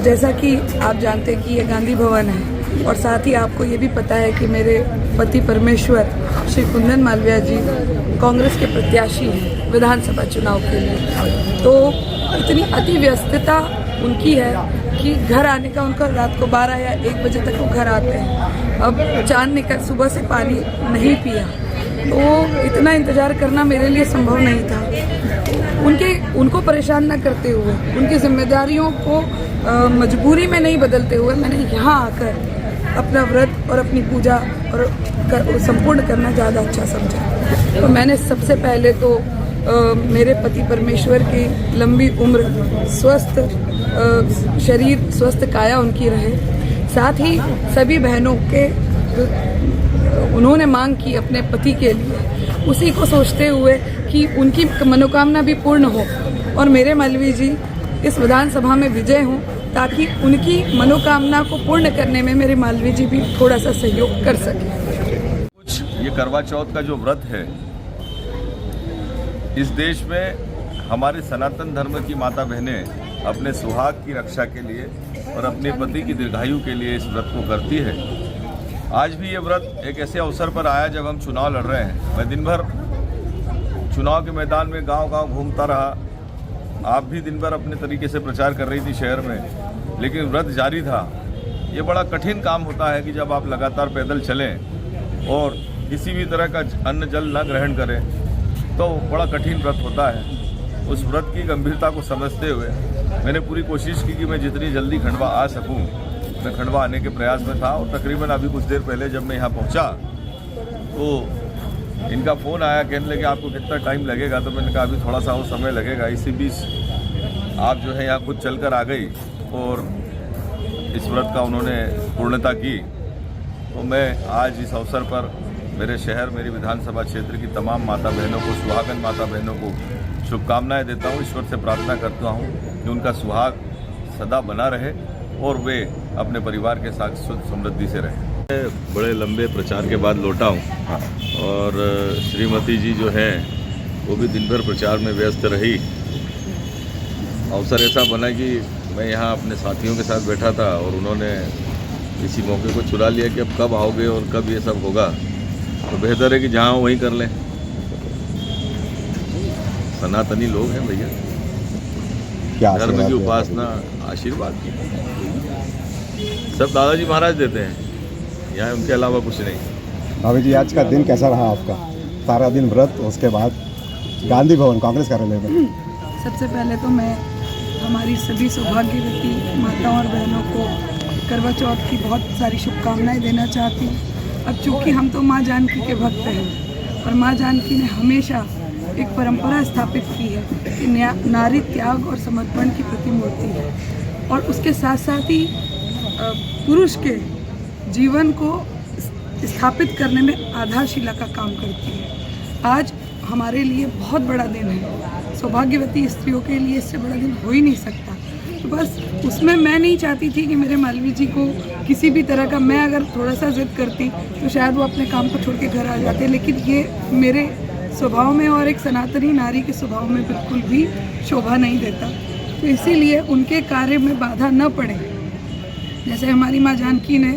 जैसा कि आप जानते हैं कि ये गांधी भवन है और साथ ही आपको ये भी पता है कि मेरे पति परमेश्वर श्री कुंदन मालवीय जी कांग्रेस के प्रत्याशी हैं विधानसभा चुनाव के लिए। तो इतनी अति व्यस्तता उनकी है कि घर आने का उनका रात को 12 या 1 बजे तक वो घर आते हैं। अब चांद निकल सुबह से पानी नहीं पिया तो इतना इंतज़ार करना मेरे लिए संभव नहीं था। उनको परेशान न करते हुए, उनकी जिम्मेदारियों को मजबूरी में नहीं बदलते हुए मैंने यहाँ आकर अपना व्रत और अपनी पूजा और संपूर्ण करना ज़्यादा अच्छा समझा। तो मैंने सबसे पहले तो मेरे पति परमेश्वर की लंबी उम्र, स्वस्थ शरीर, स्वस्थ काया उनकी रहे। साथ ही सभी बहनों के उन्होंने मांग की अपने पति के लिए, उसी को सोचते हुए कि उनकी मनोकामना भी पूर्ण हो और मेरे मालवीय जी इस विधानसभा में विजय हों, ताकि उनकी मनोकामना को पूर्ण करने में मेरे मालवीय जी भी थोड़ा सा सहयोग कर सकें। कुछ ये करवा चौथ का जो व्रत है, इस देश में हमारे सनातन धर्म की माता बहनें अपने सुहाग की रक्षा के लिए और अपने पति की दीर्घायु के लिए इस व्रत को करती है। आज भी ये व्रत एक ऐसे अवसर पर आया जब हम चुनाव लड़ रहे हैं। मैं दिन भर चुनाव के मैदान में गांव-गांव घूमता रहा। आप भी दिन भर अपने तरीके से प्रचार कर रही थी शहर में, लेकिन व्रत जारी था। ये बड़ा कठिन काम होता है कि जब आप लगातार पैदल चलें और किसी भी तरह का अन्न जल न ग्रहण करें, तो बड़ा कठिन व्रत होता है। उस व्रत की गंभीरता को समझते हुए मैंने पूरी कोशिश की कि मैं जितनी जल्दी खंडवा आ सकूं, मैं खंडवा आने के प्रयास में था। और तकरीबन अभी कुछ देर पहले जब मैं यहाँ पहुँचा तो इनका फ़ोन आया, कहने लगे आपको कितना टाइम लगेगा। तो मैंने कहा अभी थोड़ा सा और समय लगेगा। इसी बीच आप जो है यहाँ खुद चल कर आ गई और इस व्रत का उन्होंने पूर्णता की। तो मैं आज इस अवसर पर मेरे शहर, मेरी विधानसभा क्षेत्र की तमाम माता बहनों को, सुहागन माता बहनों को शुभकामनाएं देता हूं। ईश्वर से प्रार्थना करता हूं कि उनका सुहाग सदा बना रहे और वे अपने परिवार के साथ सुख समृद्धि से रहें। बड़े लंबे प्रचार के बाद लौटा हूं और श्रीमती जी जो है वो भी दिन भर प्रचार में व्यस्त रही। अवसर ऐसा बना कि मैं यहाँ अपने साथियों के साथ बैठा था और उन्होंने इसी मौके को चुरा लिया कि अब कब आओगे और कब ये सब होगा। तो बेहतर है कि जहाँ हो वहीं कर लें। सनातनी लोग हैं भैया, धर्म की उपासना, आशीर्वाद की सब दादाजी महाराज देते हैं, यहाँ उनके अलावा कुछ नहीं। भाभी जी, आज का दिन कैसा रहा आपका? सारा दिन व्रत, उसके बाद गांधी भवन कांग्रेस कार्यालय में। सबसे पहले तो मैं हमारी सभी सौभाग्यवती माताओं और बहनों को करवा चौथ की बहुत सारी शुभकामनाएं देना चाहती हूँ। अब चूँकि हम तो माँ जानकी के भक्त हैं और माँ जानकी ने हमेशा एक परंपरा स्थापित की है कि नारी त्याग और समर्पण की प्रतिमूर्ति है और उसके साथ साथ ही पुरुष के जीवन को स्थापित करने में आधारशिला का काम करती है। आज हमारे लिए बहुत बड़ा दिन है, सौभाग्यवती स्त्रियों के लिए इससे बड़ा दिन हो ही नहीं सकता। तो बस उसमें मैं नहीं चाहती थी कि मेरे मालवीय जी को किसी भी तरह का, मैं अगर थोड़ा सा जिद करती तो शायद वो अपने काम को छोड़ के घर आ जाते, लेकिन ये मेरे स्वभाव में और एक सनातनी नारी के स्वभाव में बिल्कुल भी शोभा नहीं देता। तो इसीलिए उनके कार्य में बाधा न पड़े। जैसे हमारी माँ जानकी ने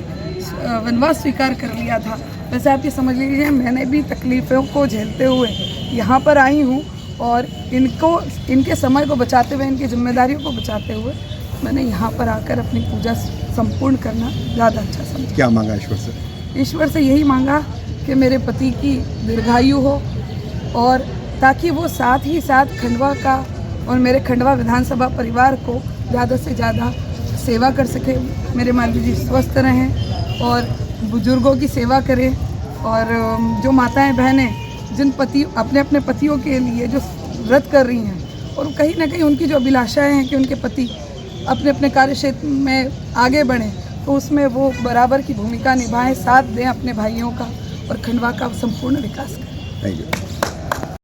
वनवास स्वीकार कर लिया था, वैसे आप ये समझ लीजिए मैंने भी तकलीफ़ों को झेलते हुए यहाँ पर आई हूँ और इनके समय को बचाते हुए, इनकी जिम्मेदारियों को बचाते हुए मैंने यहाँ पर आकर अपनी पूजा संपूर्ण करना ज़्यादा अच्छा समझा। क्या मांगा ईश्वर से? ईश्वर से यही मांगा कि मेरे पति की दीर्घायु हो और ताकि वो साथ ही साथ खंडवा का और मेरे खंडवा विधानसभा परिवार को ज़्यादा से ज़्यादा सेवा कर सके। मेरे मालवीय जी स्वस्थ रहें और बुजुर्गों की सेवा करें और जो माताएं बहनें जिन पति अपने पतियों के लिए जो व्रत कर रही हैं और कहीं ना कहीं उनकी जो अभिलाषाएं हैं कि उनके पति अपने कार्य क्षेत्र में आगे बढ़ें, तो उसमें वो बराबर की भूमिका निभाएं, साथ दें अपने भाइयों का और खंडवा का संपूर्ण विकास करें। Thank you.